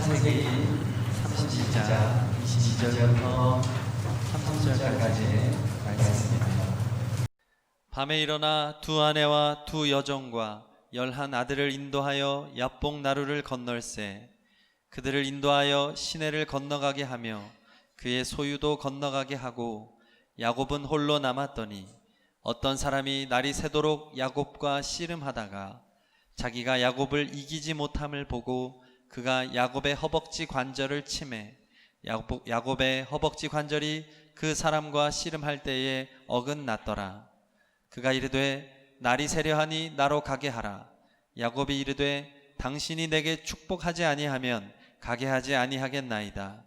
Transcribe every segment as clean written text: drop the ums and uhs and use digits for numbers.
창세기 32장 22절부터 30절까지의 말씀입니다. 밤에 일어나 두 아내와 두 여종과 11 아들을 인도하여 야복 나루를 건널세. 그들을 인도하여 시내를 건너가게 하며 그의 소유도 건너가게 하고 야곱은 홀로 남았더니 어떤 사람이 날이 새도록 야곱과 씨름하다가 자기가 야곱을 이기지 못함을 보고 그가 야곱의 허벅지 관절을 치매 야곱의 허벅지 관절이 그 사람과 씨름할 때에 어긋났더라. 그가 이르되 날이 새려하니 나로 가게 하라. 야곱이 이르되 당신이 내게 축복하지 아니하면 가게 하지 아니하겠나이다.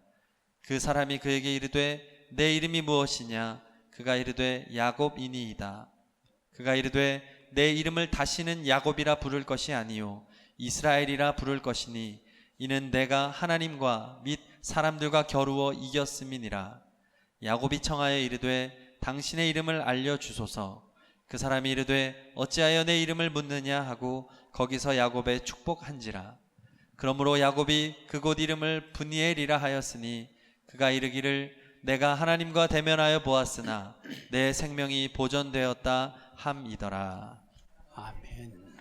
그 사람이 그에게 이르되 내 이름이 무엇이냐? 그가 이르되 야곱이니이다. 그가 이르되 내 이름을 다시는 야곱이라 부를 것이 아니요 이스라엘이라 부를 것이니 이는 내가 하나님과 및 사람들과 겨루어 이겼음이니라. 야곱이 청하여 이르되 당신의 이름을 알려주소서. 그 사람이 이르되 어찌하여 내 이름을 묻느냐 하고 거기서 야곱에 축복한지라. 그러므로 야곱이 그곳 이름을 브니엘이라 하였으니 그가 이르기를 내가 하나님과 대면하여 보았으나 내 생명이 보존되었다 함이더라. 아멘.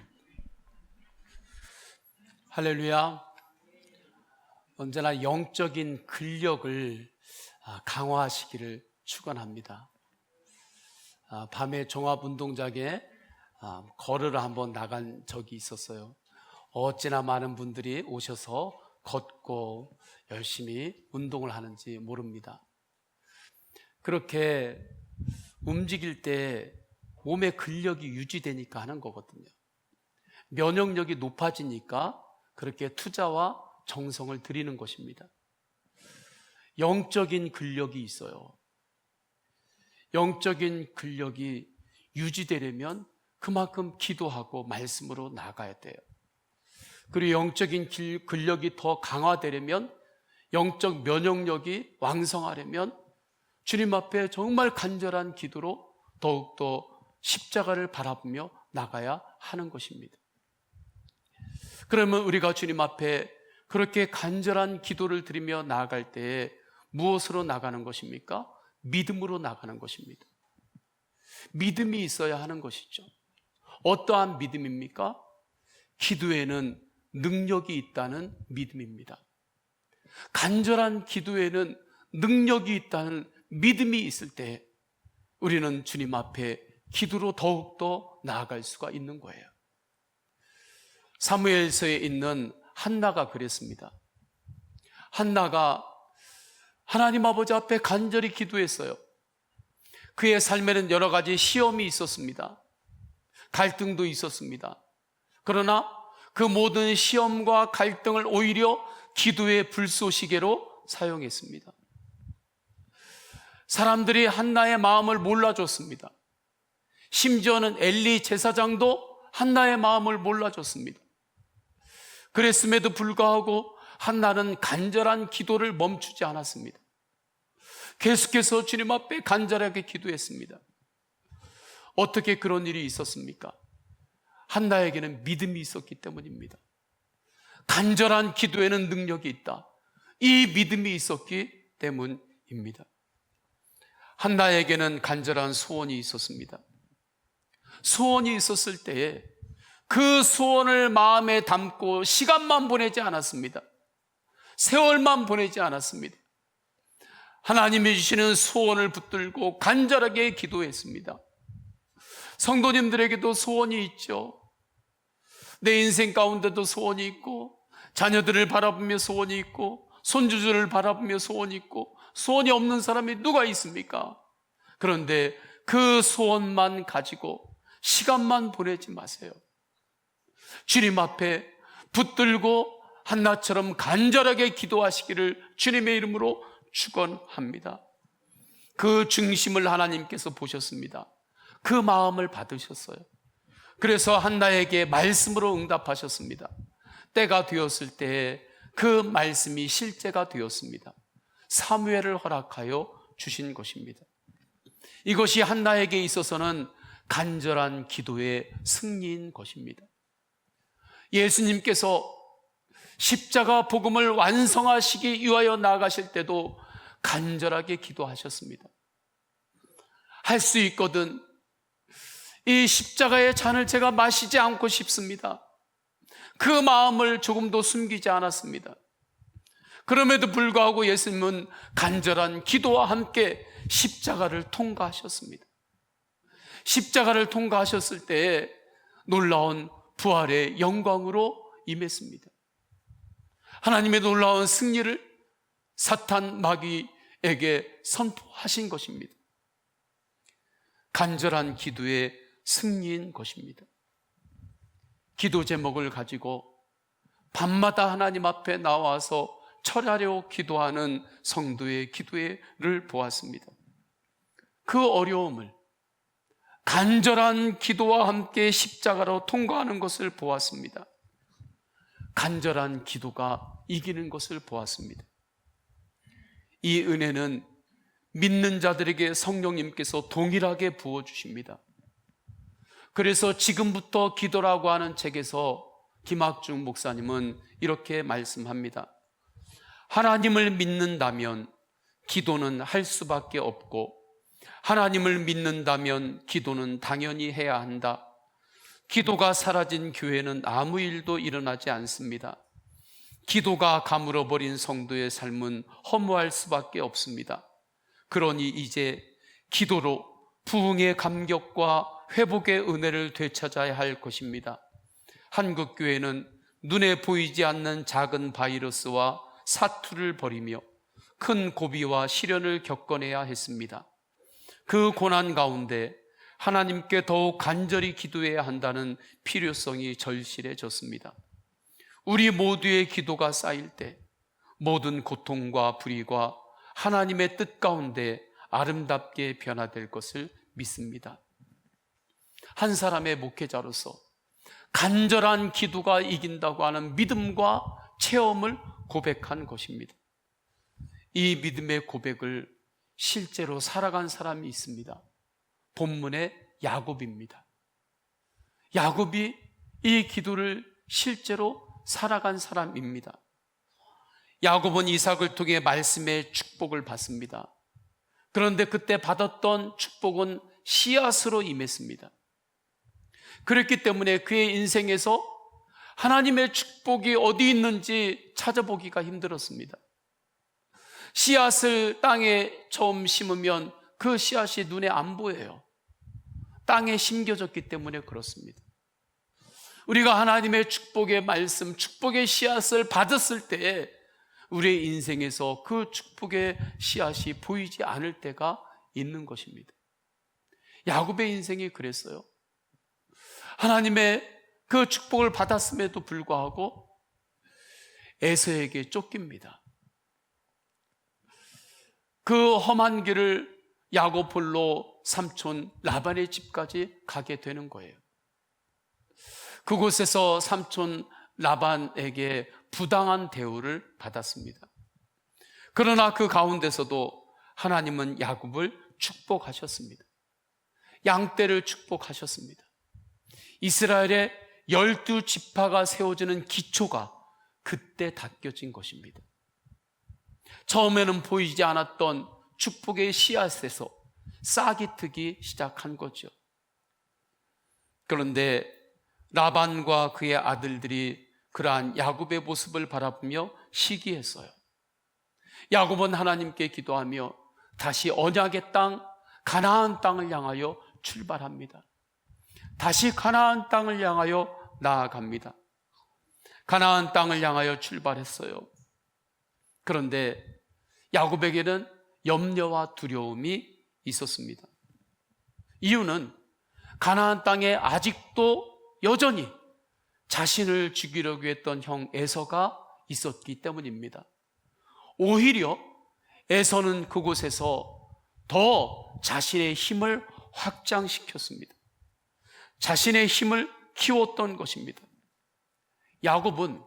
할렐루야. 언제나 영적인 근력을 강화하시기를 축원합니다. 밤에 종합운동장에 걸으러 한번 나간 적이 있었어요. 어찌나 많은 분들이 오셔서 걷고 열심히 운동을 하는지 모릅니다. 그렇게 움직일 때 몸의 근력이 유지되니까 하는 거거든요. 면역력이 높아지니까 그렇게 투자와 정성을 들이는 것입니다. 영적인 근력이 있어요. 영적인 근력이 유지되려면 그만큼 기도하고 말씀으로 나가야 돼요. 그리고 영적인 근력이 더 강화되려면, 영적 면역력이 왕성하려면 주님 앞에 정말 간절한 기도로 더욱더 십자가를 바라보며 나가야 하는 것입니다. 그러면 우리가 주님 앞에 그렇게 간절한 기도를 드리며 나아갈 때에 무엇으로 나가는 것입니까? 믿음으로 나가는 것입니다. 믿음이 있어야 하는 것이죠. 어떠한 믿음입니까? 기도에는 능력이 있다는 믿음입니다. 간절한 기도에는 능력이 있다는 믿음이 있을 때 우리는 주님 앞에 기도로 더욱더 나아갈 수가 있는 거예요. 사무엘서에 있는 한나가 그랬습니다. 한나가 하나님 아버지 앞에 간절히 기도했어요. 그의 삶에는 여러 가지 시험이 있었습니다. 갈등도 있었습니다. 그러나 그 모든 시험과 갈등을 오히려 기도의 불쏘시개로 사용했습니다. 사람들이 한나의 마음을 몰라줬습니다. 심지어는 엘리 제사장도 한나의 마음을 몰라줬습니다. 그랬음에도 불구하고 한나는 간절한 기도를 멈추지 않았습니다. 계속해서 주님 앞에 간절하게 기도했습니다. 어떻게 그런 일이 있었습니까? 한나에게는 믿음이 있었기 때문입니다. 간절한 기도에는 능력이 있다. 이 믿음이 있었기 때문입니다. 한나에게는 간절한 소원이 있었습니다. 소원이 있었을 때에 그 소원을 마음에 담고 시간만 보내지 않았습니다. 세월만 보내지 않았습니다. 하나님이 주시는 소원을 붙들고 간절하게 기도했습니다. 성도님들에게도 소원이 있죠. 내 인생 가운데도 소원이 있고, 자녀들을 바라보며 소원이 있고, 손주들을 바라보며 소원이 있고, 소원이 없는 사람이 누가 있습니까? 그런데 그 소원만 가지고 시간만 보내지 마세요. 주님 앞에 붙들고 한나처럼 간절하게 기도하시기를 주님의 이름으로 축원합니다. 그 중심을 하나님께서 보셨습니다. 그 마음을 받으셨어요. 그래서 한나에게 말씀으로 응답하셨습니다. 때가 되었을 때 그 말씀이 실제가 되었습니다. 사무엘을 허락하여 주신 것입니다. 이것이 한나에게 있어서는 간절한 기도의 승리인 것입니다. 예수님께서 십자가 복음을 완성하시기 위하여 나아가실 때도 간절하게 기도하셨습니다. 할 수 있거든 이 십자가의 잔을 제가 마시지 않고 싶습니다. 그 마음을 조금도 숨기지 않았습니다. 그럼에도 불구하고 예수님은 간절한 기도와 함께 십자가를 통과하셨습니다. 십자가를 통과하셨을 때 놀라운 부활의 영광으로 임했습니다. 하나님의 놀라운 승리를 사탄 마귀에게 선포하신 것입니다. 간절한 기도의 승리인 것입니다. 기도 제목을 가지고 밤마다 하나님 앞에 나와서 철야로 기도하는 성도의 기도를 보았습니다. 그 어려움을 간절한 기도와 함께 십자가로 통과하는 것을 보았습니다. 간절한 기도가 이기는 것을 보았습니다. 이 은혜는 믿는 자들에게 성령님께서 동일하게 부어주십니다. 그래서 지금부터 기도라고 하는 책에서 김학중 목사님은 이렇게 말씀합니다. 하나님을 믿는다면 기도는 할 수밖에 없고, 하나님을 믿는다면 기도는 당연히 해야 한다. 기도가 사라진 교회는 아무 일도 일어나지 않습니다. 기도가 가물어버린 성도의 삶은 허무할 수밖에 없습니다. 그러니 이제 기도로 부흥의 감격과 회복의 은혜를 되찾아야 할 것입니다. 한국교회는 눈에 보이지 않는 작은 바이러스와 사투를 벌이며 큰 고비와 시련을 겪어내야 했습니다. 그 고난 가운데 하나님께 더욱 간절히 기도해야 한다는 필요성이 절실해졌습니다. 우리 모두의 기도가 쌓일 때 모든 고통과 불의가 하나님의 뜻 가운데 아름답게 변화될 것을 믿습니다. 한 사람의 목회자로서 간절한 기도가 이긴다고 하는 믿음과 체험을 고백한 것입니다. 이 믿음의 고백을 실제로 살아간 사람이 있습니다. 본문의 야곱입니다. 야곱이 이 기도를 실제로 살아간 사람입니다. 야곱은 이삭을 통해 말씀의 축복을 받습니다. 그런데 그때 받았던 축복은 씨앗으로 임했습니다. 그렇기 때문에 그의 인생에서 하나님의 축복이 어디 있는지 찾아보기가 힘들었습니다. 씨앗을 땅에 처음 심으면 그 씨앗이 눈에 안 보여요. 땅에 심겨졌기 때문에 그렇습니다. 우리가 하나님의 축복의 말씀, 축복의 씨앗을 받았을 때 우리의 인생에서 그 축복의 씨앗이 보이지 않을 때가 있는 것입니다. 야곱의 인생이 그랬어요. 하나님의 그 축복을 받았음에도 불구하고 에서에게 쫓깁니다. 그 험한 길을 야곱 홀로 삼촌 라반의 집까지 가게 되는 거예요. 그곳에서 삼촌 라반에게 부당한 대우를 받았습니다. 그러나 그 가운데서도 하나님은 야곱을 축복하셨습니다. 양떼를 축복하셨습니다. 이스라엘의 12지파가 세워지는 기초가 그때 닦여진 것입니다. 처음에는 보이지 않았던 축복의 씨앗에서 싹이 트기 시작한 거죠. 그런데 라반과 그의 아들들이 그러한 야곱의 모습을 바라보며 시기했어요. 야곱은 하나님께 기도하며 다시 언약의 땅, 가나안 땅을 향하여 출발합니다. 다시 가나안 땅을 향하여 나아갑니다. 가나안 땅을 향하여 출발했어요. 그런데 야곱에게는 염려와 두려움이 있었습니다. 이유는 가나안 땅에 아직도 여전히 자신을 죽이려고 했던 형 에서가 있었기 때문입니다. 오히려 에서는 그곳에서 더 자신의 힘을 확장시켰습니다. 자신의 힘을 키웠던 것입니다. 야곱은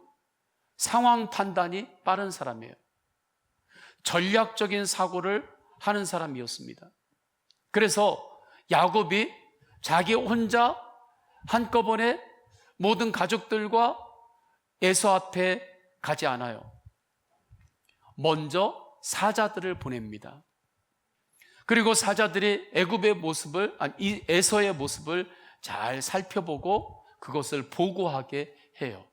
상황 판단이 빠른 사람이에요. 전략적인 사고를 하는 사람이었습니다. 그래서 야곱이 자기 혼자 한꺼번에 모든 가족들과 에서 앞에 가지 않아요. 먼저 사자들을 보냅니다. 그리고 사자들이 애굽의 모습을, 이 에서의 모습을 잘 살펴보고 그것을 보고하게 해요.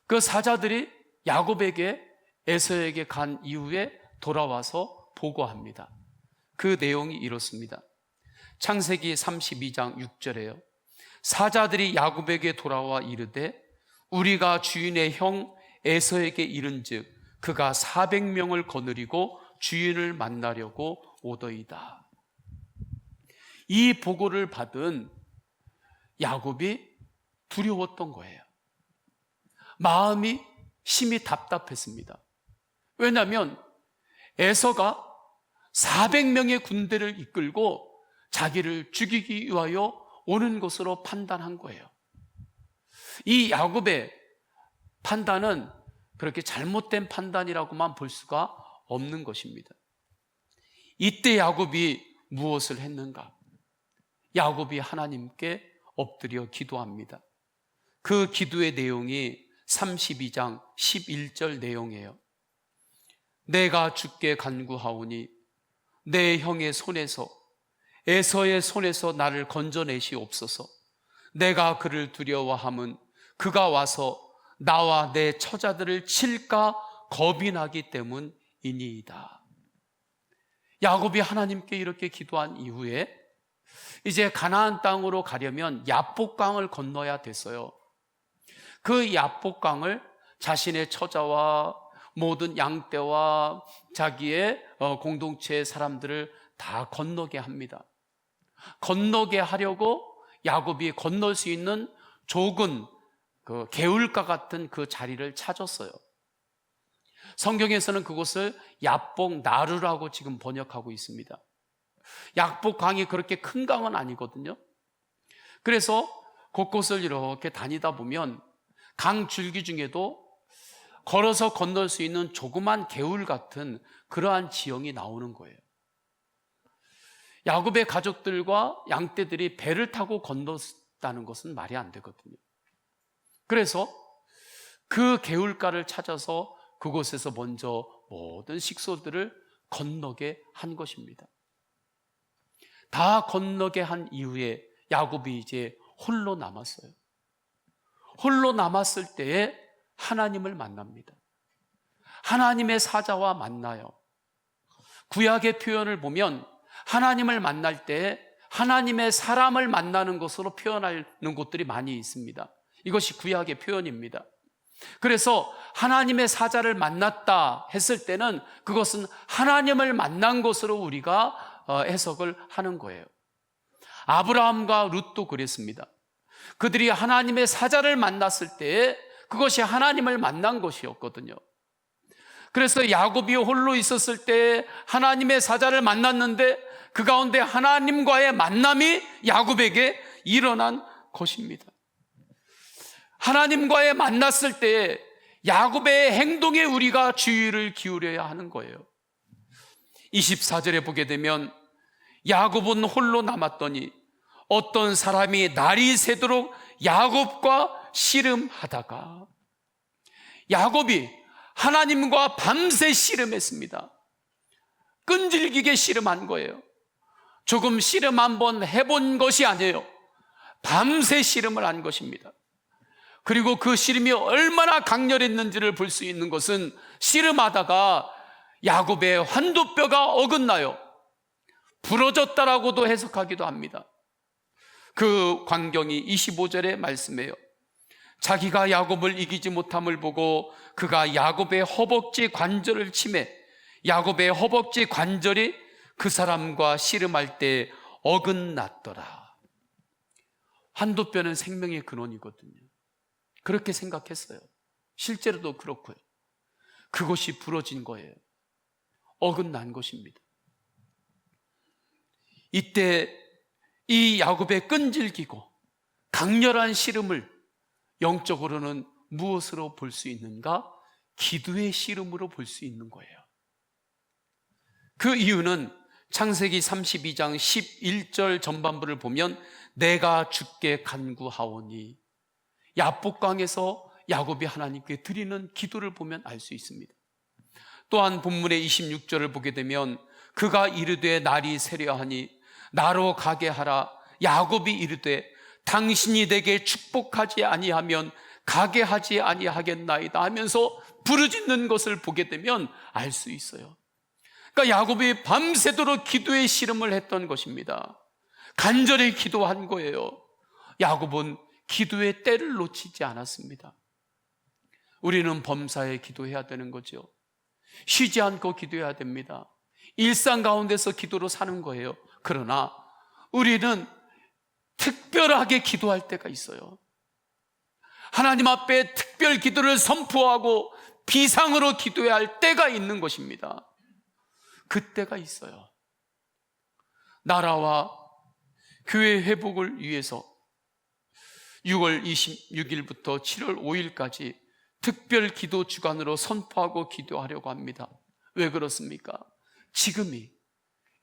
그 사자들이 야곱에게, 에서에게 간 이후에 돌아와서 보고합니다. 그 내용이 이렇습니다. 창세기 32장 6절에요. 사자들이 야곱에게 돌아와 이르되 우리가 주인의 형 에서에게 이른즉 그가 400명을 거느리고 주인을 만나려고 오더이다. 이 보고를 받은 야곱이 두려웠던 거예요. 마음이 심히 답답했습니다. 왜냐하면 에서가 400명의 군대를 이끌고 자기를 죽이기 위하여 오는 것으로 판단한 거예요. 이 야곱의 판단은 그렇게 잘못된 판단이라고만 볼 수가 없는 것입니다. 이때 야곱이 무엇을 했는가? 야곱이 하나님께 엎드려 기도합니다. 그 기도의 내용이 32장 11절 내용이에요. 내가 주께 간구하오니 내 형의 손에서, 에서의 손에서 나를 건져내시옵소서. 내가 그를 두려워함은 그가 와서 나와 내 처자들을 칠까 겁이 나기 때문이니이다. 야곱이 하나님께 이렇게 기도한 이후에 이제 가나안 땅으로 가려면 야복강을 건너야 됐어요. 그 야복강을 자신의 처자와 모든 양떼와 자기의 공동체의 사람들을 다 건너게 합니다. 건너게 하려고 야곱이 건널 수 있는 좁은 그 개울가 같은 그 자리를 찾았어요. 성경에서는 그곳을 야복 나루라고 지금 번역하고 있습니다. 야복강이 그렇게 큰 강은 아니거든요. 그래서 곳곳을 이렇게 다니다 보면 강 줄기 중에도 걸어서 건널 수 있는 조그만 개울 같은 그러한 지형이 나오는 거예요. 야곱의 가족들과 양떼들이 배를 타고 건넜다는 것은 말이 안 되거든요. 그래서 그 개울가를 찾아서 그곳에서 먼저 모든 식소들을 건너게 한 것입니다. 다 건너게 한 이후에 야곱이 이제 홀로 남았어요. 홀로 남았을 때에 하나님을 만납니다. 하나님의 사자와 만나요. 구약의 표현을 보면 하나님을 만날 때 하나님의 사람을 만나는 것으로 표현하는 곳들이 많이 있습니다. 이것이 구약의 표현입니다. 그래서 하나님의 사자를 만났다 했을 때는 그것은 하나님을 만난 것으로 우리가 해석을 하는 거예요. 아브라함과 룻도 그랬습니다. 그들이 하나님의 사자를 만났을 때 그것이 하나님을 만난 것이었거든요. 그래서 야곱이 홀로 있었을 때 하나님의 사자를 만났는데 그 가운데 하나님과의 만남이 야곱에게 일어난 것입니다. 하나님과의 만났을 때 야곱의 행동에 우리가 주의를 기울여야 하는 거예요. 24절에 보게 되면 야곱은 홀로 남았더니 어떤 사람이 날이 새도록 야곱과 씨름하다가, 야곱이 하나님과 밤새 씨름했습니다. 끈질기게 씨름한 거예요. 조금 씨름 한번 해본 것이 아니에요. 밤새 씨름을 한 것입니다. 그리고 그 씨름이 얼마나 강렬했는지를 볼 수 있는 것은 씨름하다가 야곱의 환도뼈가 어긋나요. 부러졌다라고도 해석하기도 합니다. 그 광경이 25절의 말씀이에요. 자기가 야곱을 이기지 못함을 보고 그가 야곱의 허벅지 관절을 치매 야곱의 허벅지 관절이 그 사람과 씨름할 때 어긋났더라. 환도뼈는 생명의 근원이거든요. 그렇게 생각했어요. 실제로도 그렇고요. 그것이 부러진 거예요. 어긋난 것입니다. 이때 이 야곱의 끈질기고 강렬한 씨름을 영적으로는 무엇으로 볼 수 있는가? 기도의 씨름으로 볼 수 있는 거예요. 그 이유는 창세기 32장 11절 전반부를 보면 내가 주께 간구하오니, 야복강에서 야곱이 하나님께 드리는 기도를 보면 알 수 있습니다. 또한 본문의 26절을 보게 되면 그가 이르되 날이 새려하니 나로 가게 하라. 야곱이 이르되 당신이 내게 축복하지 아니하면 가게 하지 아니하겠나이다 하면서 부르짖는 것을 보게 되면 알 수 있어요. 그러니까 야곱이 밤새도록 기도의 씨름을 했던 것입니다. 간절히 기도한 거예요. 야곱은 기도의 때를 놓치지 않았습니다. 우리는 범사에 기도해야 되는 거죠. 쉬지 않고 기도해야 됩니다. 일상 가운데서 기도로 사는 거예요. 그러나 우리는 특별하게 기도할 때가 있어요. 하나님 앞에 특별 기도를 선포하고 비상으로 기도해야 할 때가 있는 것입니다. 그때가 있어요. 나라와 교회 회복을 위해서 6월 26일부터 7월 5일까지 특별 기도 주간으로 선포하고 기도하려고 합니다. 왜 그렇습니까? 지금이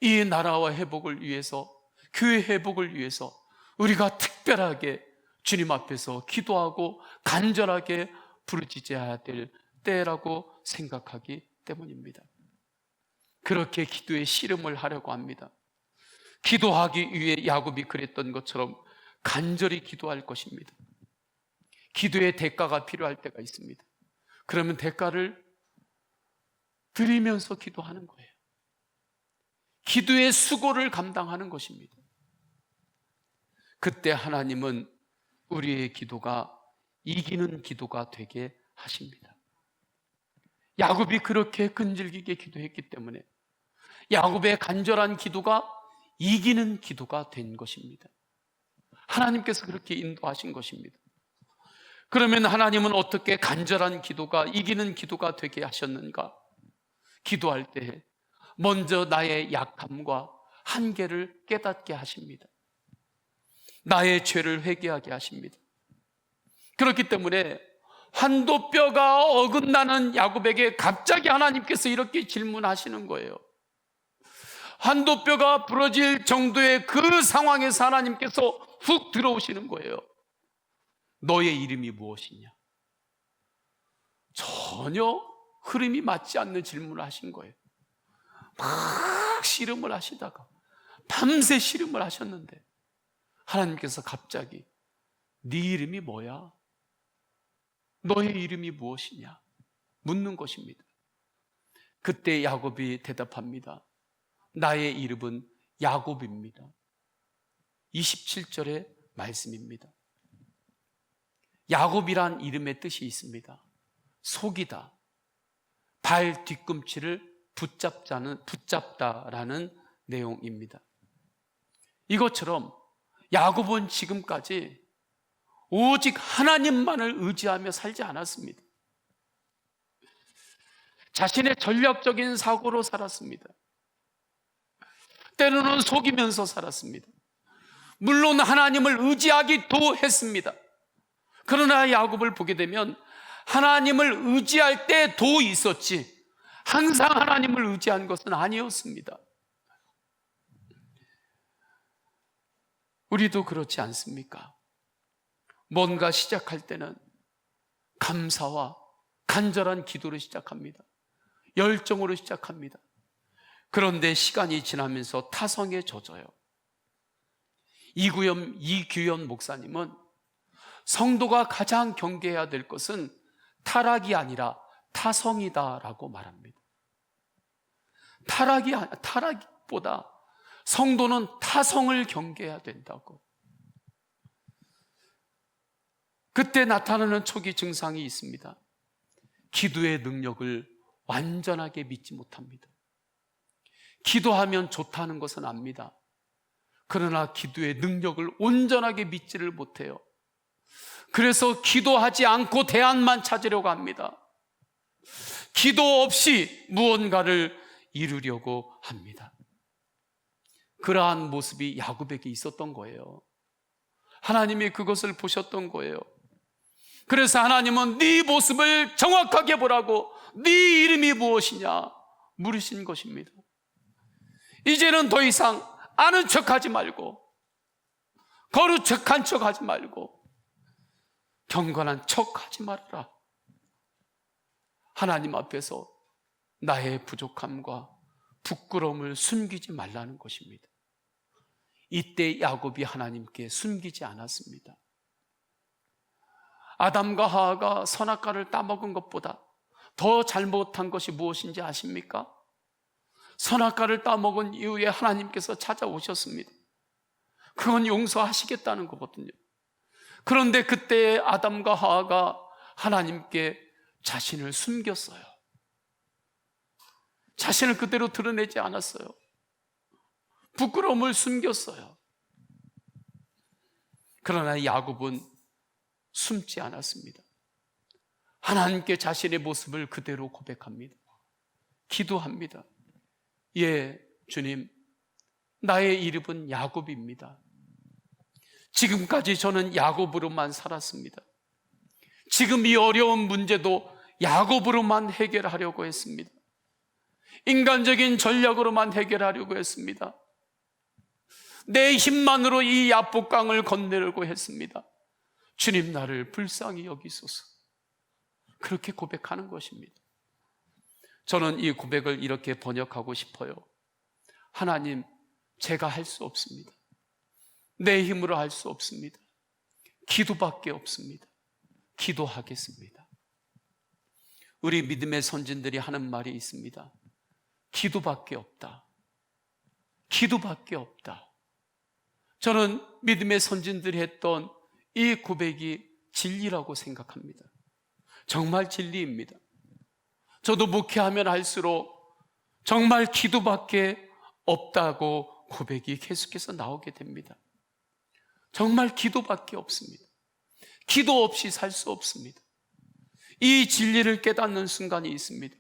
이 나라와 회복을 위해서, 교회 회복을 위해서 우리가 특별하게 주님 앞에서 기도하고 간절하게 부르짖어야 될 때라고 생각하기 때문입니다. 그렇게 기도의 씨름을 하려고 합니다. 기도하기 위해 야곱이 그랬던 것처럼 간절히 기도할 것입니다. 기도의 대가가 필요할 때가 있습니다. 그러면 대가를 드리면서 기도하는 거예요. 기도의 수고를 감당하는 것입니다. 그때 하나님은 우리의 기도가 이기는 기도가 되게 하십니다. 야곱이 그렇게 끈질기게 기도했기 때문에 야곱의 간절한 기도가 이기는 기도가 된 것입니다. 하나님께서 그렇게 인도하신 것입니다. 그러면 하나님은 어떻게 간절한 기도가 이기는 기도가 되게 하셨는가? 기도할 때 먼저 나의 약함과 한계를 깨닫게 하십니다. 나의 죄를 회개하게 하십니다. 그렇기 때문에 환도뼈가 어긋나는 야곱에게 갑자기 하나님께서 이렇게 질문하시는 거예요. 환도뼈가 부러질 정도의 그 상황에서 하나님께서 훅 들어오시는 거예요. 너의 이름이 무엇이냐? 전혀 흐름이 맞지 않는 질문을 하신 거예요. 막 씨름을 하시다가 밤새 씨름을 하셨는데 하나님께서 갑자기 네 이름이 뭐야? 너의 이름이 무엇이냐? 묻는 것입니다. 그때 야곱이 대답합니다. 나의 이름은 야곱입니다. 27절의 말씀입니다. 야곱이란 이름의 뜻이 있습니다. 속이다, 발 뒤꿈치를 붙잡다라는 내용입니다. 이것처럼 야곱은 지금까지 오직 하나님만을 의지하며 살지 않았습니다. 자신의 전략적인 사고로 살았습니다. 때로는 속이면서 살았습니다. 물론 하나님을 의지하기도 했습니다. 그러나 야곱을 보게 되면 하나님을 의지할 때도 있었지 항상 하나님을 의지한 것은 아니었습니다. 우리도 그렇지 않습니까? 뭔가 시작할 때는 감사와 간절한 기도로 시작합니다. 열정으로 시작합니다. 그런데 시간이 지나면서 타성에 젖어요. 이규현 목사님은 성도가 가장 경계해야 될 것은 타락이 아니라 타성이다라고 말합니다. 타락보다 성도는 타성을 경계해야 된다고. 그때 나타나는 초기 증상이 있습니다. 기도의 능력을 완전하게 믿지 못합니다. 기도하면 좋다는 것은 압니다. 그러나 기도의 능력을 온전하게 믿지를 못해요. 그래서 기도하지 않고 대안만 찾으려고 합니다. 기도 없이 무언가를 이루려고 합니다. 그러한 모습이 야곱에게 있었던 거예요. 하나님이 그것을 보셨던 거예요. 그래서 하나님은 네 모습을 정확하게 보라고, 네 이름이 무엇이냐 물으신 것입니다. 이제는 더 이상 아는 척하지 말고 거룩한 척하지 말고 경건한 척하지 말아라. 하나님 앞에서 나의 부족함과 부끄러움을 숨기지 말라는 것입니다. 이때 야곱이 하나님께 숨기지 않았습니다. 아담과 하와가 선악과를 따먹은 것보다 더 잘못한 것이 무엇인지 아십니까? 선악과를 따먹은 이후에 하나님께서 찾아오셨습니다. 그건 용서하시겠다는 거거든요. 그런데 그때 아담과 하와가 하나님께 자신을 숨겼어요. 자신을 그대로 드러내지 않았어요. 부끄러움을 숨겼어요. 그러나 야곱은 숨지 않았습니다. 하나님께 자신의 모습을 그대로 고백합니다. 기도합니다. 예, 주님, 나의 이름은 야곱입니다. 지금까지 저는 야곱으로만 살았습니다. 지금 이 어려운 문제도 야곱으로만 해결하려고 했습니다. 인간적인 전략으로만 해결하려고 했습니다. 내 힘만으로 이 야복강을 건너려고 했습니다. 주님, 나를 불쌍히 여기소서. 그렇게 고백하는 것입니다. 저는 이 고백을 이렇게 번역하고 싶어요. 하나님, 제가 할 수 없습니다. 내 힘으로 할 수 없습니다. 기도밖에 없습니다. 기도하겠습니다. 우리 믿음의 선진들이 하는 말이 있습니다. 기도밖에 없다. 기도밖에 없다. 저는 믿음의 선진들이 했던 이 고백이 진리라고 생각합니다. 정말 진리입니다. 저도 목회하면 할수록 정말 기도밖에 없다고 고백이 계속해서 나오게 됩니다. 정말 기도밖에 없습니다. 기도 없이 살 수 없습니다. 이 진리를 깨닫는 순간이 있습니다.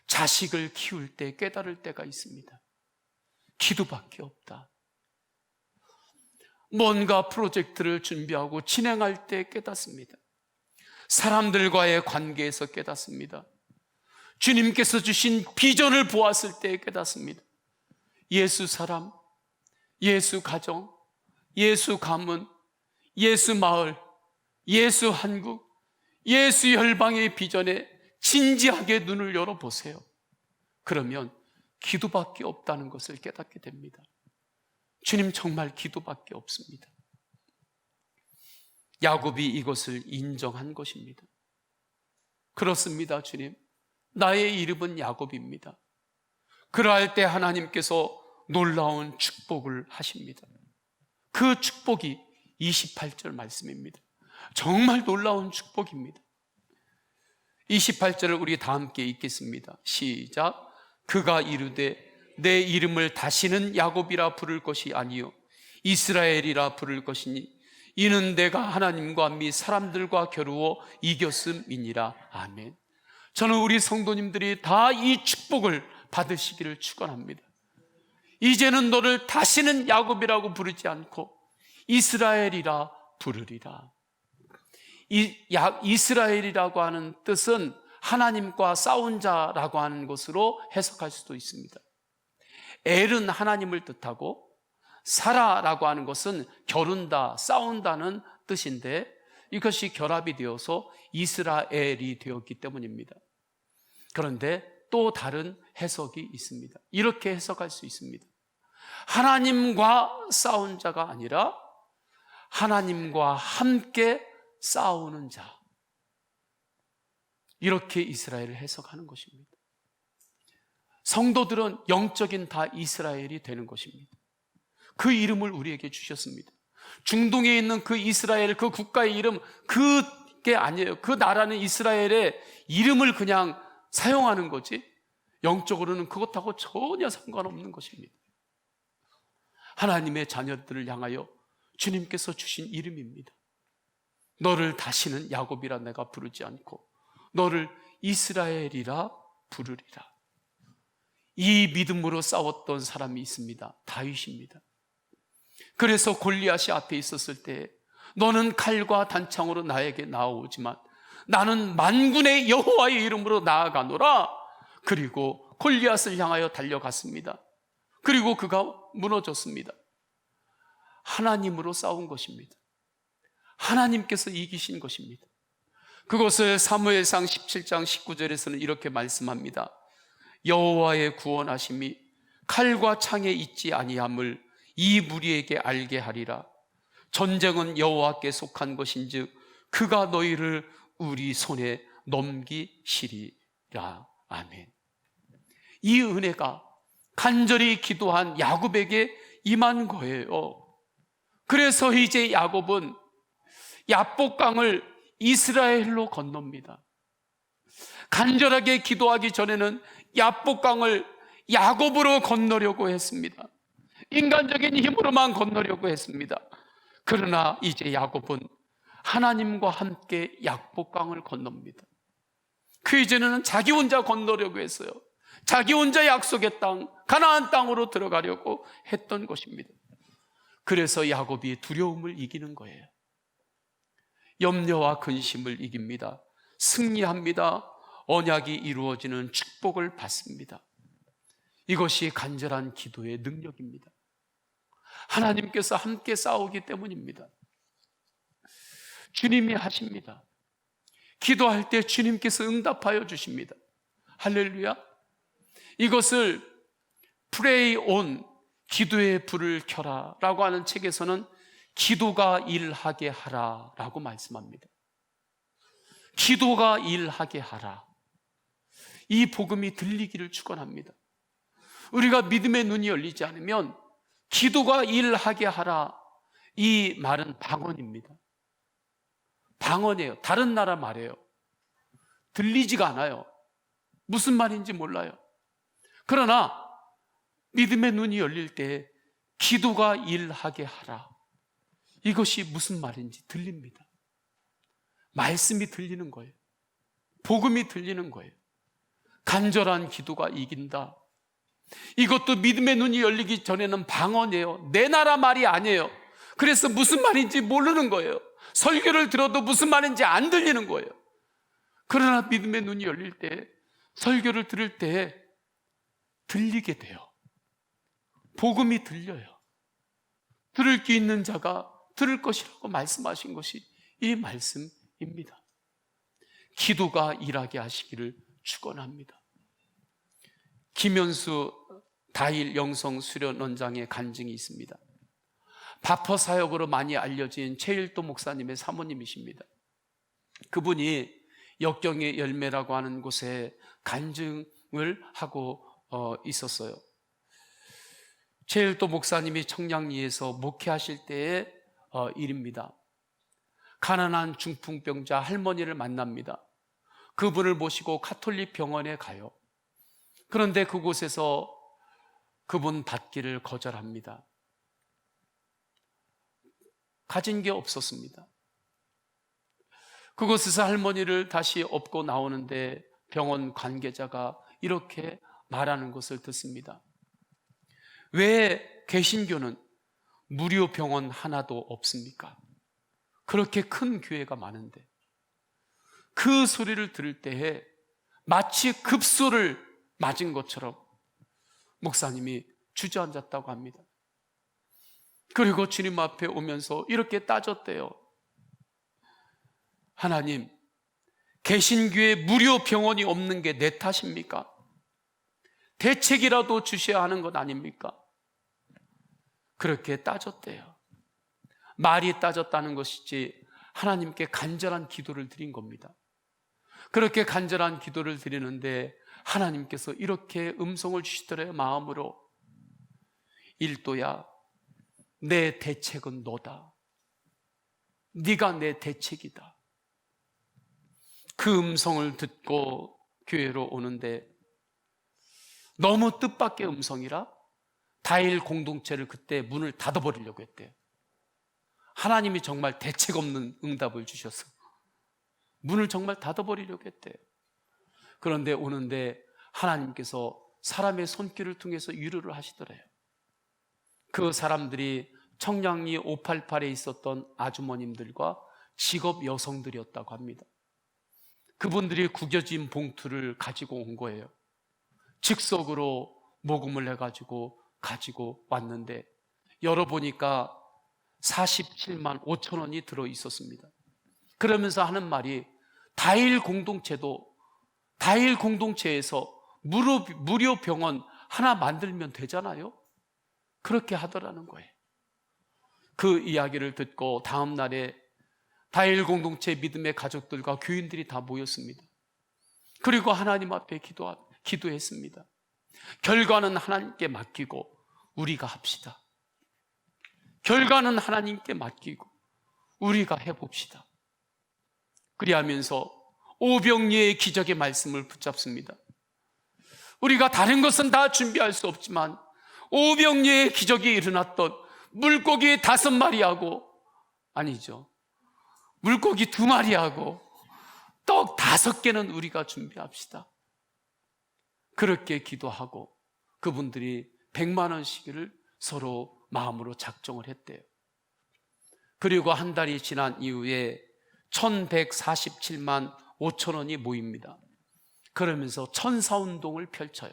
자식을 키울 때 깨달을 때가 있습니다. 기도밖에 없다. 뭔가 프로젝트를 준비하고 진행할 때 깨닫습니다. 사람들과의 관계에서 깨닫습니다. 주님께서 주신 비전을 보았을 때 깨닫습니다. 예수 사람, 예수 가정, 예수 가문, 예수 마을, 예수 한국, 예수 열방의 비전에 진지하게 눈을 열어보세요. 그러면 기도밖에 없다는 것을 깨닫게 됩니다. 주님, 정말 기도밖에 없습니다. 야곱이 이것을 인정한 것입니다. 그렇습니다, 주님. 나의 이름은 야곱입니다. 그러할 때 하나님께서 놀라운 축복을 하십니다. 그 축복이 28절 말씀입니다. 정말 놀라운 축복입니다. 28절을 우리 다 함께 읽겠습니다. 시작. 그가 이르되 내 이름을 다시는 야곱이라 부를 것이 아니요 이스라엘이라 부를 것이니 이는 내가 하나님과 및 사람들과 겨루어 이겼음이니라. 아멘. 저는 우리 성도님들이 다 이 축복을 받으시기를 축원합니다. 이제는 너를 다시는 야곱이라고 부르지 않고 이스라엘이라 부르리라. 이스라엘이라고 하는 뜻은 하나님과 싸운 자라고 하는 것으로 해석할 수도 있습니다. 엘은 하나님을 뜻하고 사라라고 하는 것은 겨룬다, 싸운다는 뜻인데 이것이 결합이 되어서 이스라엘이 되었기 때문입니다. 그런데 또 다른 해석이 있습니다. 이렇게 해석할 수 있습니다. 하나님과 싸운 자가 아니라 하나님과 함께 싸우는 자. 이렇게 이스라엘을 해석하는 것입니다. 성도들은 영적인 다 이스라엘이 되는 것입니다. 그 이름을 우리에게 주셨습니다. 중동에 있는 그 이스라엘, 그 국가의 이름, 그게 아니에요. 그 나라는 이스라엘의 이름을 그냥 사용하는 거지 영적으로는 그것하고 전혀 상관없는 것입니다. 하나님의 자녀들을 향하여 주님께서 주신 이름입니다. 너를 다시는 야곱이라 내가 부르지 않고 너를 이스라엘이라 부르리라. 이 믿음으로 싸웠던 사람이 있습니다. 다윗입니다. 그래서 골리앗이 앞에 있었을 때 너는 칼과 단창으로 나에게 나아오지만 나는 만군의 여호와의 이름으로 나아가노라. 그리고 골리앗을 향하여 달려갔습니다. 그리고 그가 무너졌습니다. 하나님으로 싸운 것입니다. 하나님께서 이기신 것입니다. 그것을 사무엘상 17장 19절에서는 이렇게 말씀합니다. 여호와의 구원하심이 칼과 창에 있지 아니함을 이 무리에게 알게 하리라. 전쟁은 여호와께 속한 것인즉 그가 너희를 우리 손에 넘기시리라. 아멘. 이 은혜가 간절히 기도한 야곱에게 임한 거예요. 그래서 이제 야곱은 야복강을 이스라엘로 건넙니다. 간절하게 기도하기 전에는 야복강을 야곱으로 건너려고 했습니다. 인간적인 힘으로만 건너려고 했습니다. 그러나 이제 야곱은 하나님과 함께 야복강을 건넙니다. 그 이전에는 자기 혼자 건너려고 했어요. 자기 혼자 약속의 땅, 가나안 땅으로 들어가려고 했던 것입니다. 그래서 야곱이 두려움을 이기는 거예요. 염려와 근심을 이깁니다. 승리합니다. 언약이 이루어지는 축복을 받습니다. 이것이 간절한 기도의 능력입니다. 하나님께서 함께 싸우기 때문입니다. 주님이 하십니다. 기도할 때 주님께서 응답하여 주십니다. 할렐루야. 이것을 Pray on, 기도의 불을 켜라 라고 하는 책에서는 기도가 일하게 하라 라고 말씀합니다. 기도가 일하게 하라. 이 복음이 들리기를 축원합니다. 우리가 믿음의 눈이 열리지 않으면 기도가 일하게 하라, 이 말은 방언입니다. 방언이에요. 다른 나라 말이에요. 들리지가 않아요. 무슨 말인지 몰라요. 그러나 믿음의 눈이 열릴 때 기도가 일하게 하라, 이것이 무슨 말인지 들립니다. 말씀이 들리는 거예요. 복음이 들리는 거예요. 간절한 기도가 이긴다. 이것도 믿음의 눈이 열리기 전에는 방언이에요. 내 나라 말이 아니에요. 그래서 무슨 말인지 모르는 거예요. 설교를 들어도 무슨 말인지 안 들리는 거예요. 그러나 믿음의 눈이 열릴 때, 설교를 들을 때 들리게 돼요. 복음이 들려요. 들을 귀 있는 자가 들을 것이라고 말씀하신 것이 이 말씀입니다. 기도가 일하게 하시기를 축원합니다. 김현수 다일 영성 수련원장의 간증이 있습니다. 바퍼 사역으로 많이 알려진 최일도 목사님의 사모님이십니다. 그분이 역경의 열매라고 하는 곳에 간증을 하고 있었어요. 최일도 목사님이 청량리에서 목회하실 때의 일입니다. 가난한 중풍병자 할머니를 만납니다. 그분을 모시고 가톨릭 병원에 가요. 그런데 그곳에서 그분 받기를 거절합니다. 가진 게 없었습니다. 그곳에서 할머니를 다시 업고 나오는데 병원 관계자가 이렇게 말하는 것을 듣습니다. 왜 개신교는 무료 병원 하나도 없습니까? 그렇게 큰 교회가 많은데. 그 소리를 들을 때에 마치 급소를 맞은 것처럼 목사님이 주저앉았다고 합니다. 그리고 주님 앞에 오면서 이렇게 따졌대요. 하나님, 개신교에 무료 병원이 없는 게 내 탓입니까? 대책이라도 주셔야 하는 것 아닙니까? 그렇게 따졌대요. 말이 따졌다는 것이지 하나님께 간절한 기도를 드린 겁니다. 그렇게 간절한 기도를 드리는데 하나님께서 이렇게 음성을 주시더래요. 마음으로. 일도야, 내 대책은 너다. 네가 내 대책이다. 그 음성을 듣고 교회로 오는데 너무 뜻밖의 음성이라 다일 공동체를 그때 문을 닫아버리려고 했대요. 하나님이 정말 대책 없는 응답을 주셔서 문을 정말 닫아버리려고 했대요. 그런데 오는데 하나님께서 사람의 손길을 통해서 위로를 하시더래요. 그 사람들이 청량리 588에 있었던 아주머님들과 직업 여성들이었다고 합니다. 그분들이 구겨진 봉투를 가지고 온 거예요. 즉석으로 모금을 해가지고 가지고 왔는데 열어보니까 47만 5천 원이 들어 있었습니다. 그러면서 하는 말이 다일 공동체에서 무료 병원 하나 만들면 되잖아요. 그렇게 하더라는 거예요. 그 이야기를 듣고 다음 날에 다일 공동체 믿음의 가족들과 교인들이 다 모였습니다. 그리고 하나님 앞에 기도했습니다. 결과는 하나님께 맡기고 우리가 합시다. 결과는 하나님께 맡기고 우리가 해봅시다. 그리하면서 오병이의 기적의 말씀을 붙잡습니다. 우리가 다른 것은 다 준비할 수 없지만 오병이의 기적이 일어났던 물고기 5마리하고, 아니죠, 물고기 2마리하고 떡 5개는 우리가 준비합시다. 그렇게 기도하고 그분들이 100만 원씩을 서로 마음으로 작정을 했대요. 그리고 한 달이 지난 이후에 1147만 5천 원이 모입니다. 그러면서 천사운동을 펼쳐요.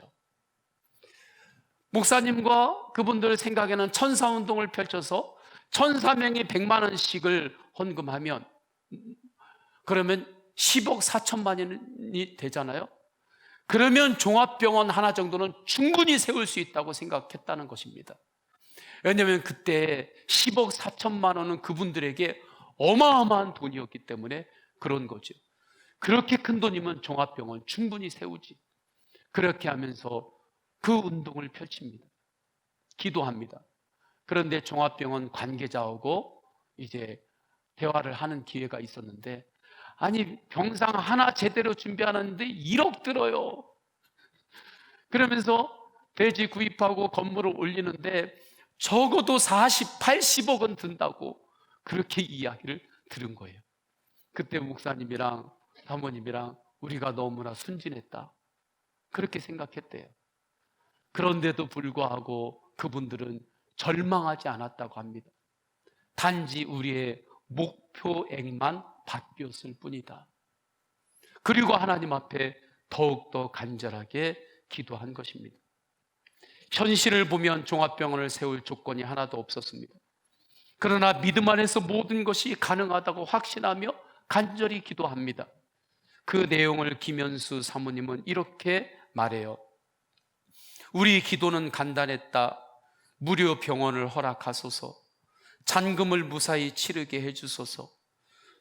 목사님과 그분들 생각에는 천사운동을 펼쳐서 1,400명이 100만 원씩을 헌금하면 그러면 10억 4천만 원이 되잖아요. 그러면 종합병원 하나 정도는 충분히 세울 수 있다고 생각했다는 것입니다. 왜냐하면 그때 10억 4천만 원은 그분들에게 어마어마한 돈이었기 때문에 그런 거죠. 그렇게 큰 돈이면 종합병원 충분히 세우지. 그렇게 하면서 그 운동을 펼칩니다. 기도합니다. 그런데 종합병원 관계자하고 이제 대화를 하는 기회가 있었는데, 아니 병상 하나 제대로 준비하는데 1억 들어요. 그러면서 대지 구입하고 건물을 올리는데 적어도 40, 80억은 든다고 그렇게 이야기를 들은 거예요. 그때 목사님이랑 사모님이랑 우리가 너무나 순진했다 그렇게 생각했대요. 그런데도 불구하고 그분들은 절망하지 않았다고 합니다. 단지 우리의 목표액만 바뀌었을 뿐이다. 그리고 하나님 앞에 더욱더 간절하게 기도한 것입니다. 현실을 보면 종합병원을 세울 조건이 하나도 없었습니다. 그러나 믿음 안에서 모든 것이 가능하다고 확신하며 간절히 기도합니다. 그 내용을 김현수 사모님은 이렇게 말해요. 우리 기도는 간단했다. 무료 병원을 허락하소서. 잔금을 무사히 치르게 해주소서.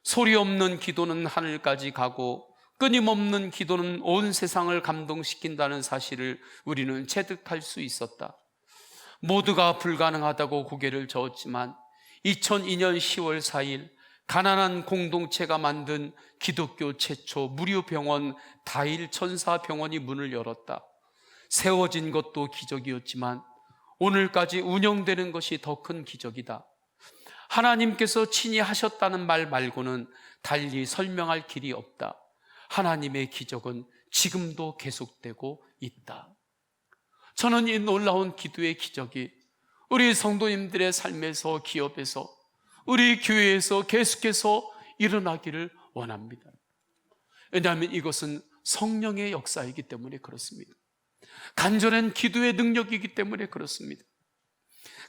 소리 없는 기도는 하늘까지 가고 끊임없는 기도는 온 세상을 감동시킨다는 사실을 우리는 체득할 수 있었다. 모두가 불가능하다고 고개를 저었지만 2002년 10월 4일 가난한 공동체가 만든 기독교 최초 무료 병원 다일 천사병원이 문을 열었다. 세워진 것도 기적이었지만 오늘까지 운영되는 것이 더 큰 기적이다. 하나님께서 친히 하셨다는 말 말고는 달리 설명할 길이 없다. 하나님의 기적은 지금도 계속되고 있다. 저는 이 놀라운 기도의 기적이 우리 성도님들의 삶에서, 기업에서, 우리 교회에서 계속해서 일어나기를 원합니다. 왜냐하면 이것은 성령의 역사이기 때문에 그렇습니다. 간절한 기도의 능력이기 때문에 그렇습니다.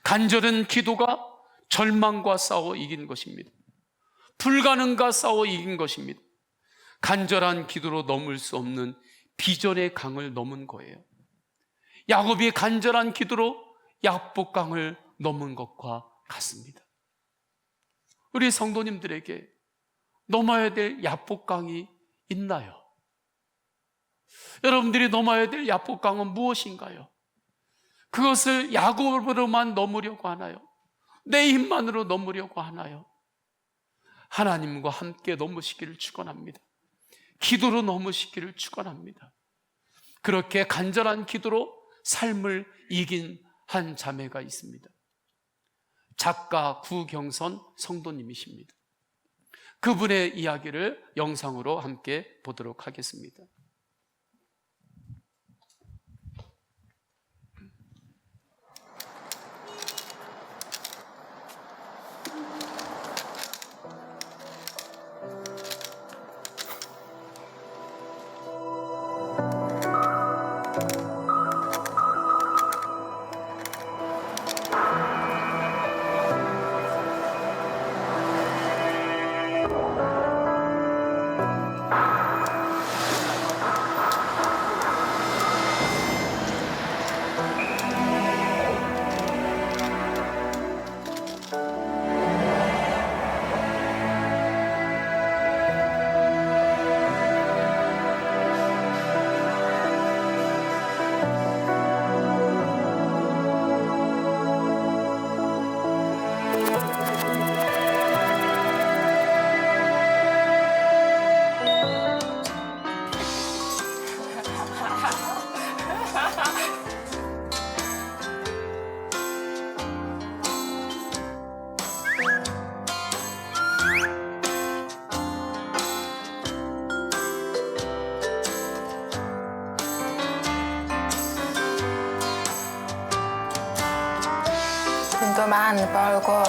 간절한 기도가 절망과 싸워 이긴 것입니다. 불가능과 싸워 이긴 것입니다. 간절한 기도로 넘을 수 없는 비전의 강을 넘은 거예요. 야곱이 간절한 기도로 야복강을 넘은 것과 같습니다. 우리 성도님들에게 넘어야 될 야복강이 있나요? 여러분들이 넘어야 될 야복강은 무엇인가요? 그것을 야곱으로만 넘으려고 하나요? 내 힘만으로 넘으려고 하나요? 하나님과 함께 넘으시기를 축원합니다. 기도로 넘으시기를 축원합니다. 그렇게 간절한 기도로 삶을 이긴 한 자매가 있습니다. 작가 구경선 성도님이십니다. 그분의 이야기를 영상으로 함께 보도록 하겠습니다. 많이 벌고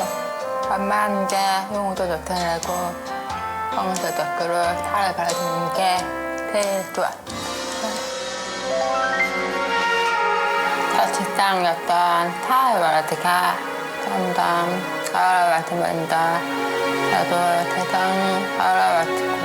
밥 많은 게 용도 좋게 내고 형제들끼리 잘 봐주는 게 제일 좋아. 저 직장이었던 사회활동가 점점 어려워지면서 저도 대단히 어려워지고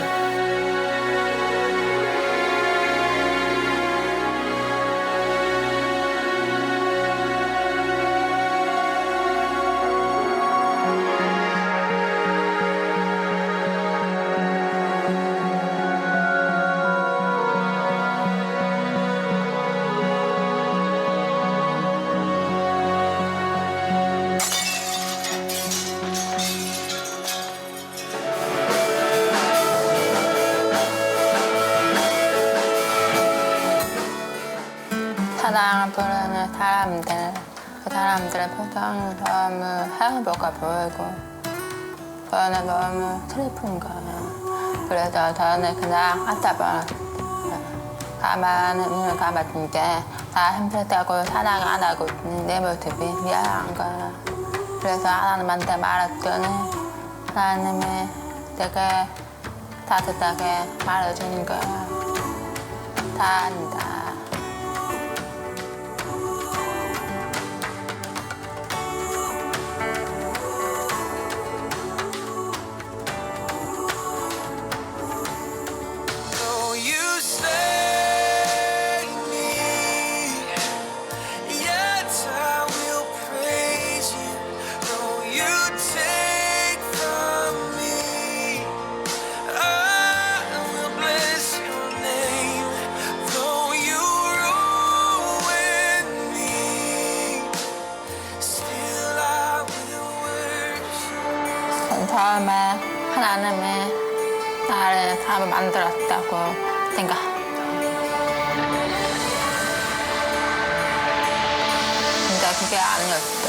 사랑을 부르는 사람들, 그 사람들의 표정이 너무 행복해 보이고 저는 너무 슬픈 거예요. 그래서 저는 그냥 한번 가만히 눈을 감았던 게 나 힘들다고 사랑 안 하고 있는 내 모습이 미안한 거예요. 그래서 하나님한테 말했더니 하나님이 되게 따뜻하게 말해주는 거예요. 다 안다. 처음에 하나님이 나를 사람을 만들었다고 생각했죠. 근데 그게 아니었죠.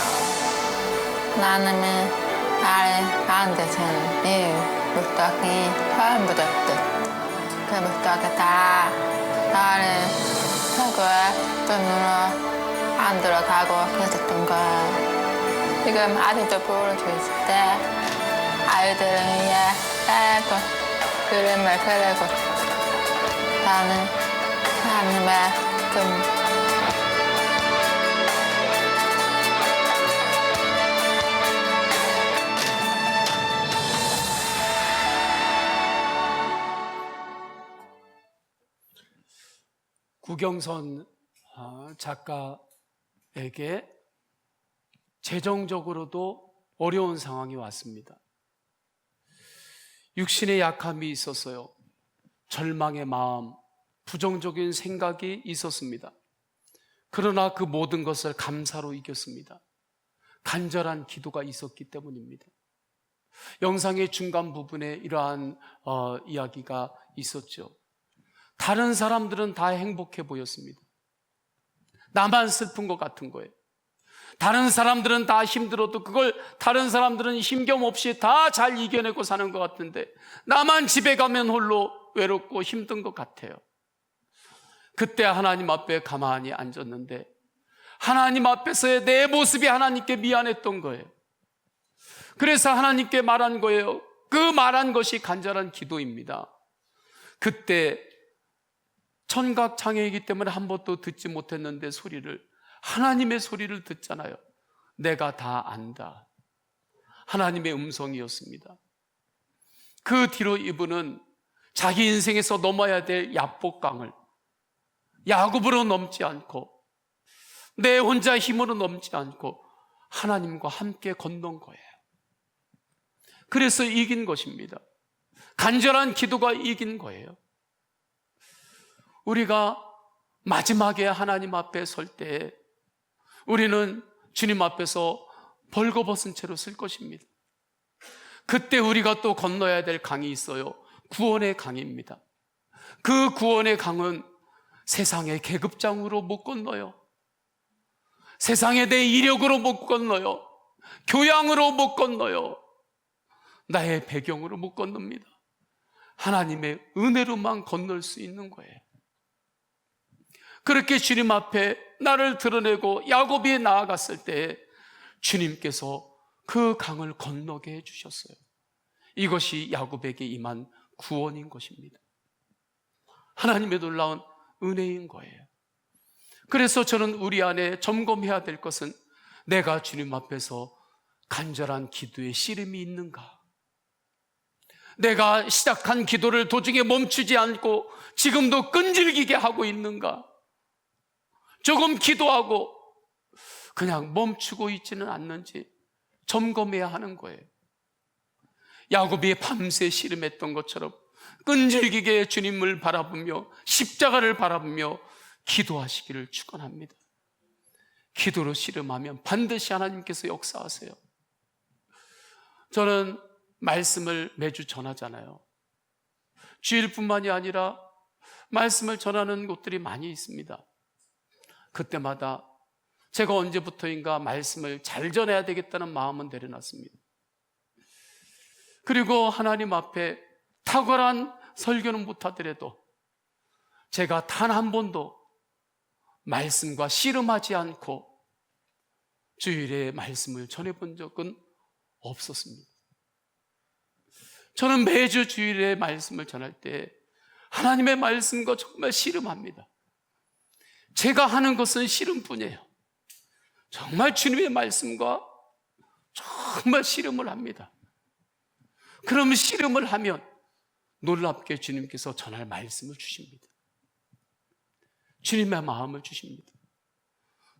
하나님이 나를 만드신 이유, 목적이 처음부터 그 목적에 따라 나를 최고의 분으로 만들어가고 그랬던 거예요. 지금 아직도 보여줄 때 아이들을 위해 계속 그림을 그리고 나는 하나님의 좀 구경선 작가에게 재정적으로도 어려운 상황이 왔습니다. 육신의 약함이 있었어요. 절망의 마음, 부정적인 생각이 있었습니다. 그러나 그 모든 것을 감사로 이겼습니다. 간절한 기도가 있었기 때문입니다. 영상의 중간 부분에 이러한 이야기가 있었죠. 다른 사람들은 다 행복해 보였습니다. 나만 슬픈 것 같은 거예요. 다른 사람들은 다 힘들어도 그걸 다른 사람들은 힘겨움 없이 다 잘 이겨내고 사는 것 같은데 나만 집에 가면 홀로 외롭고 힘든 것 같아요. 그때 하나님 앞에 가만히 앉았는데 하나님 앞에서의 내 모습이 하나님께 미안했던 거예요. 그래서 하나님께 말한 거예요. 그 말한 것이 간절한 기도입니다. 그때 청각장애이기 때문에 한 번도 듣지 못했는데 하나님의 소리를 듣잖아요. 내가 다 안다. 하나님의 음성이었습니다. 그 뒤로 이분은 자기 인생에서 넘어야 될 야복강을 야곱으로 넘지 않고 내 혼자 힘으로 넘지 않고 하나님과 함께 건넌 거예요. 그래서 이긴 것입니다. 간절한 기도가 이긴 거예요. 우리가 마지막에 하나님 앞에 설 때 우리는 주님 앞에서 벌거벗은 채로 쓸 것입니다. 그때 우리가 또 건너야 될 강이 있어요. 구원의 강입니다. 그 구원의 강은 세상의 계급장으로 못 건너요. 세상에 내 이력으로 못 건너요. 교양으로 못 건너요. 나의 배경으로 못 건넙니다. 하나님의 은혜로만 건널 수 있는 거예요. 그렇게 주님 앞에 나를 드러내고 야곱이 나아갔을 때 주님께서 그 강을 건너게 해주셨어요. 이것이 야곱에게 임한 구원인 것입니다. 하나님의 놀라운 은혜인 거예요. 그래서 저는 우리 안에 점검해야 될 것은 내가 주님 앞에서 간절한 기도에 씨름이 있는가? 내가 시작한 기도를 도중에 멈추지 않고 지금도 끈질기게 하고 있는가? 조금 기도하고 그냥 멈추고 있지는 않는지 점검해야 하는 거예요. 야곱이 밤새 씨름했던 것처럼 끈질기게 주님을 바라보며 십자가를 바라보며 기도하시기를 축원합니다. 기도로 씨름하면 반드시 하나님께서 역사하세요. 저는 말씀을 매주 전하잖아요. 주일뿐만이 아니라 말씀을 전하는 곳들이 많이 있습니다. 그때마다 제가 언제부터인가 말씀을 잘 전해야 되겠다는 마음은 내려놨습니다. 그리고 하나님 앞에 탁월한 설교는 못하더라도 제가 단 한 번도 말씀과 씨름하지 않고 주일에 말씀을 전해본 적은 없었습니다. 저는 매주 주일에 말씀을 전할 때 하나님의 말씀과 정말 씨름합니다. 제가 하는 것은 씨름뿐이에요. 정말 주님의 말씀과 정말 씨름을 합니다. 그러면 씨름을 하면 놀랍게 주님께서 전할 말씀을 주십니다. 주님의 마음을 주십니다.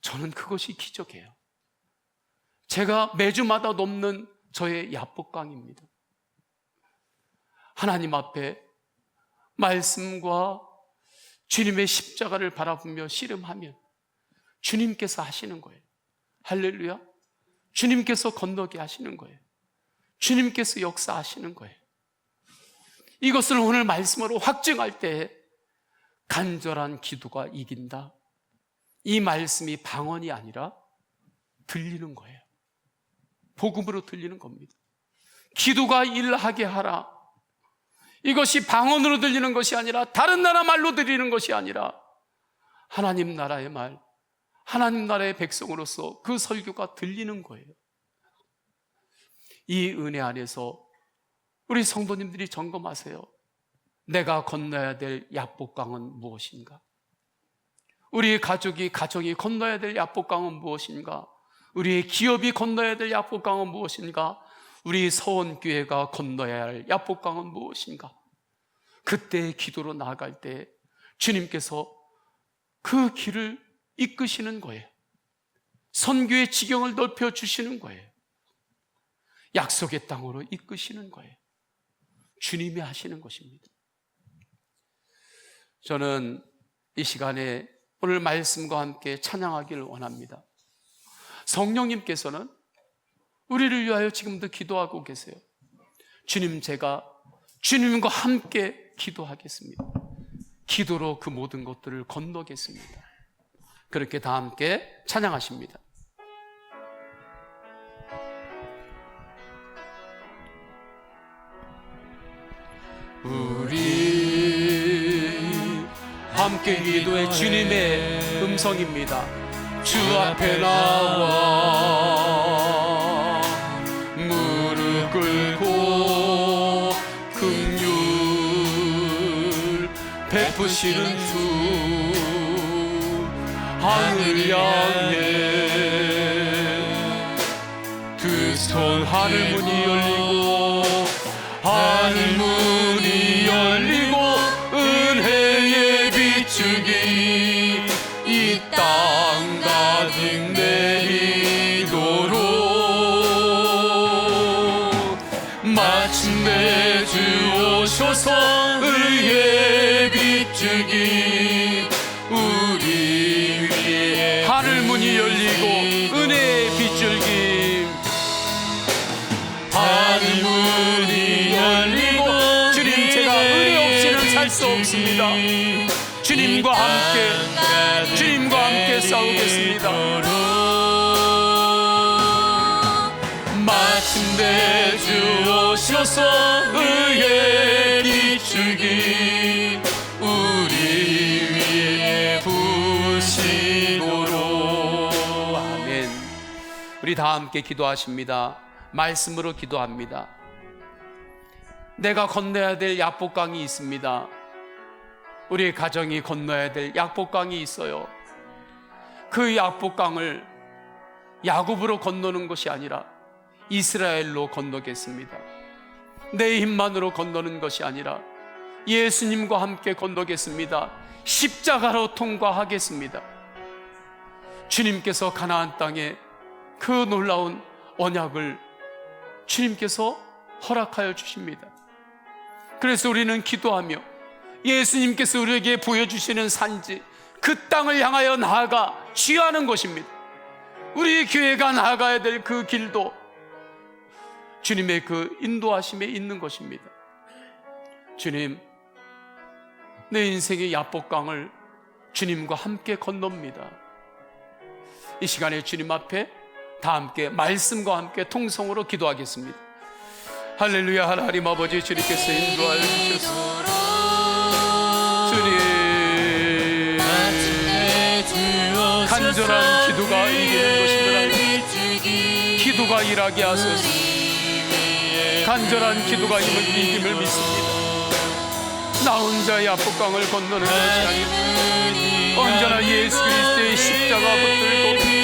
저는 그것이 기적이에요. 제가 매주마다 넘는 저의 야복강입니다. 하나님 앞에 말씀과 주님의 십자가를 바라보며 씨름하면 주님께서 하시는 거예요. 할렐루야. 주님께서 건너게 하시는 거예요. 주님께서 역사하시는 거예요. 이것을 오늘 말씀으로 확증할 때 간절한 기도가 이긴다. 이 말씀이 방언이 아니라 들리는 거예요. 복음으로 들리는 겁니다. 기도가 일하게 하라. 이것이 방언으로 들리는 것이 아니라 다른 나라 말로 들리는 것이 아니라 하나님 나라의 말, 하나님 나라의 백성으로서 그 설교가 들리는 거예요. 이 은혜 안에서 우리 성도님들이 점검하세요. 내가 건너야 될 야복강은 무엇인가? 우리 가정이 건너야 될 야복강은 무엇인가? 우리의 기업이 건너야 될 야복강은 무엇인가? 우리 서원교회가 건너야 할 야복강은 무엇인가? 그때 기도로 나아갈 때 주님께서 그 길을 이끄시는 거예요. 선교의 지경을 넓혀주시는 거예요. 약속의 땅으로 이끄시는 거예요. 주님이 하시는 것입니다. 저는 이 시간에 오늘 말씀과 함께 찬양하기를 원합니다. 성령님께서는 우리를 위하여 지금도 기도하고 계세요. 주님, 제가 주님과 함께 기도하겠습니다. 기도로 그 모든 것들을 건너겠습니다. 그렇게 다 함께 찬양하십니다. 우리 함께 기도해. 주님의 음성입니다. 주 앞에 나와 무릎 꿇고 긍휼 베푸시는 주 하늘 향해 두 손 하늘 문이 열리고 하늘 문이 열리고 은혜의 비추기 이 땅 가득 내리도록 마침내 주 오셔서 의의 비추기 우리 위에 하늘 문이 열리고 은혜의 비추기 하늘 문이 열리고 주님, 제가 은혜 없이는 살 수 없습니다. 주님과 함께 싸우겠습니다. 마침내 주 오셔서 의의 비추기 우리 위에 부시도록 아멘. 우리 다 함께 기도하십니다. 말씀으로 기도합니다. 내가 건너야 될 야복강이 있습니다. 우리 가정이 건너야 될 야복강이 있어요. 그 야복강을 야곱으로 건너는 것이 아니라 이스라엘로 건너겠습니다. 내 힘만으로 건너는 것이 아니라 예수님과 함께 건너겠습니다. 십자가로 통과하겠습니다. 주님께서 가나안 땅에 그 놀라운 언약을 주님께서 허락하여 주십니다. 그래서 우리는 기도하며 예수님께서 우리에게 보여주시는 산지, 그 땅을 향하여 나아가 취하는 것입니다. 우리 교회가 나아가야 될 그 길도 주님의 그 인도하심에 있는 것입니다. 주님, 내 인생의 야복강을 주님과 함께 건넙니다. 이 시간에 주님 앞에 다 함께 말씀과 함께 통성으로 기도하겠습니다. 할렐루야. 하나님 아버지, 주님께서 인도하여 주셔서 주님, 간절한 기도가 이기는 것임을 알고 기도가 일하게 하소서. 간절한 기도가 이김을 믿습니다. 나 혼자의 야복강을 건너는 것이 아니라 언제나 예수 그리스도의 십자가 붙들고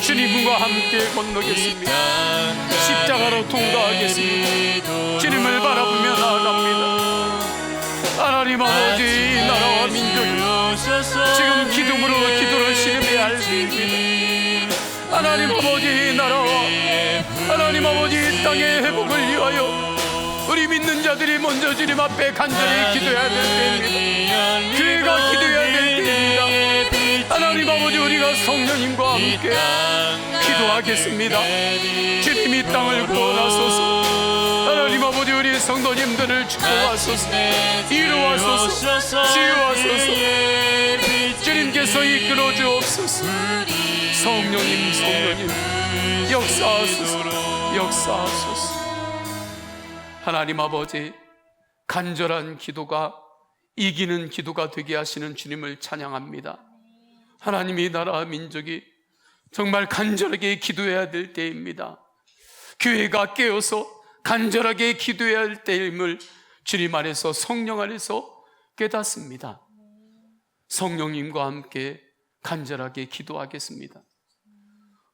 주님과 함께 건너겠습니다. 십자가로 통과하겠습니다. 주님을 바라보며 나아갑니다. 하나님 아버지, 나라와 민족이 지금 기도를 실험해야 할 때입니다. 하나님 아버지, 나라와 하나님 아버지 땅의 회복을 위하여 우리 믿는 자들이 먼저 주님 앞에 간절히 기도해야 될 때입니다. 교회가 기도해야 될 때입니다. 하나님 아버지, 우리가 성령님과 함께 기도하겠습니다. 주님이 땅을 구원하소서. 하나님 아버지, 우리 성도님들을 축복하소서. 이루하소서. 치유하소서. 주님께서 이끌어 주옵소서. 성령님 역사하소서. 하나님 아버지, 간절한 기도가 이기는 기도가 되게 하시는 주님을 찬양합니다. 하나님이 나라와 민족이 정말 간절하게 기도해야 될 때입니다. 교회가 깨어서 간절하게 기도해야 할 때임을 주님 안에서, 성령 안에서 깨닫습니다. 성령님과 함께 간절하게 기도하겠습니다.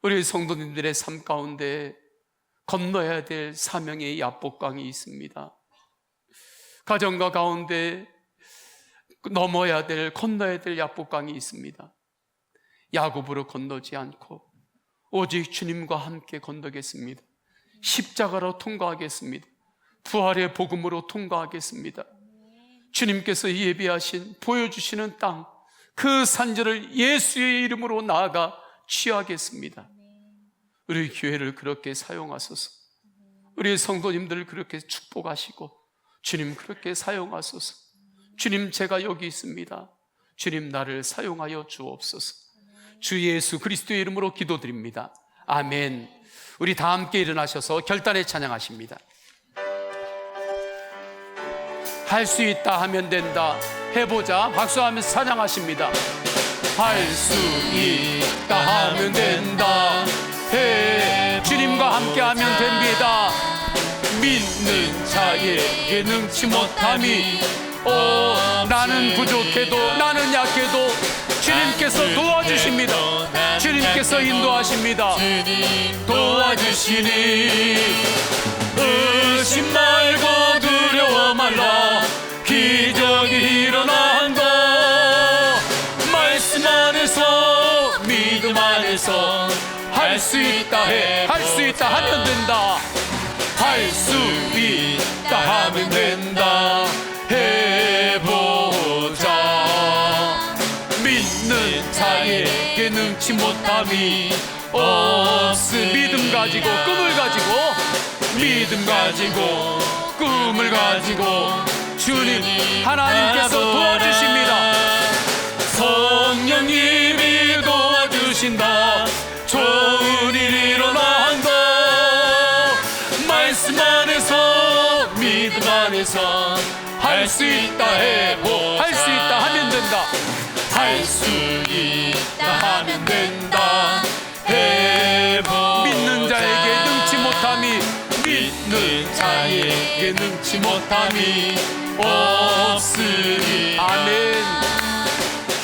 우리 성도님들의 삶 가운데 건너야 될 사명의 야복강이 있습니다. 가정과 가운데 건너야 될 야복강이 있습니다. 야곱으로 건너지 않고 오직 주님과 함께 건너겠습니다. 십자가로 통과하겠습니다. 부활의 복음으로 통과하겠습니다. 주님께서 예비하신, 보여주시는 땅, 그 산지를 예수의 이름으로 나아가 취하겠습니다. 우리 교회를 그렇게 사용하소서. 우리 성도님들을 그렇게 축복하시고 주님 그렇게 사용하소서. 주님, 제가 여기 있습니다. 주님, 나를 사용하여 주옵소서. 주 예수 그리스도의 이름으로 기도드립니다. 아멘. 우리 다 함께 일어나셔서 결단에 찬양하십니다. 할 수 있다 하면 된다. 해보자. 박수하면서 찬양하십니다. 할 수 있다 하면 된다. 주님과 함께 하면 됩니다. 믿는 자에게 능치 못함이 나는 부족해도, 나는 약해도 주님께서 도와주십니다. 주님께서 인도하십니다. 도와주시니 의심 말고 두려워 말라. 기적이 일어난다. 말씀 안에서, 믿음 안에서 할 수 있다 해. 할 수 있다 하면 된다. 할 수 있다 하면 된다. 해보자. 믿는 자에게 능치 못함이 없으. 믿음 가지고, 꿈을 가지고, 믿음 가지고, 꿈을 가지고 주님 하나님께서 도와주십니다. 성령님이 도와주신다. 좋은 일 일어난다. 말씀 안에서, 믿음 안에서 할 수 있다 해보. 할 수 있다 하면 된다. 할 수 있다 하면 된다. 해보. 믿는 내게 능치 못함이 없으리. 아멘.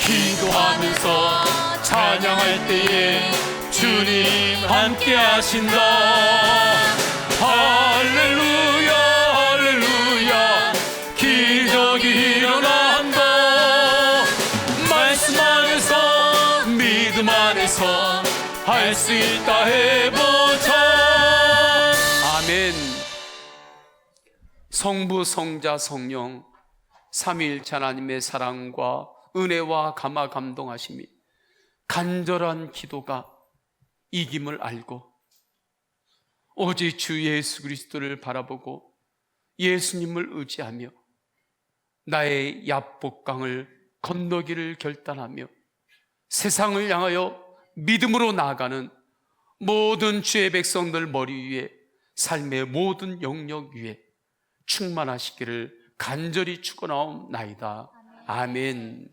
기도하면서 찬양할 때에 주님 함께 하신다. 할렐루야 할렐루야 기적이 일어난다. 말씀 안에서 믿음 안에서 할 수 있다 해보자. 아멘. 성부 성자 성령 삼위일체 하나님의 사랑과 은혜와 감화 감동하심이 간절한 기도가 이김을 알고 오직 주 예수 그리스도를 바라보고 예수님을 의지하며 나의 야복강을 건너기를 결단하며 세상을 향하여 믿음으로 나아가는 모든 주의 백성들 머리 위에 삶의 모든 영역 위에 충만하시기를 간절히 축원하옵나이다. 아멘.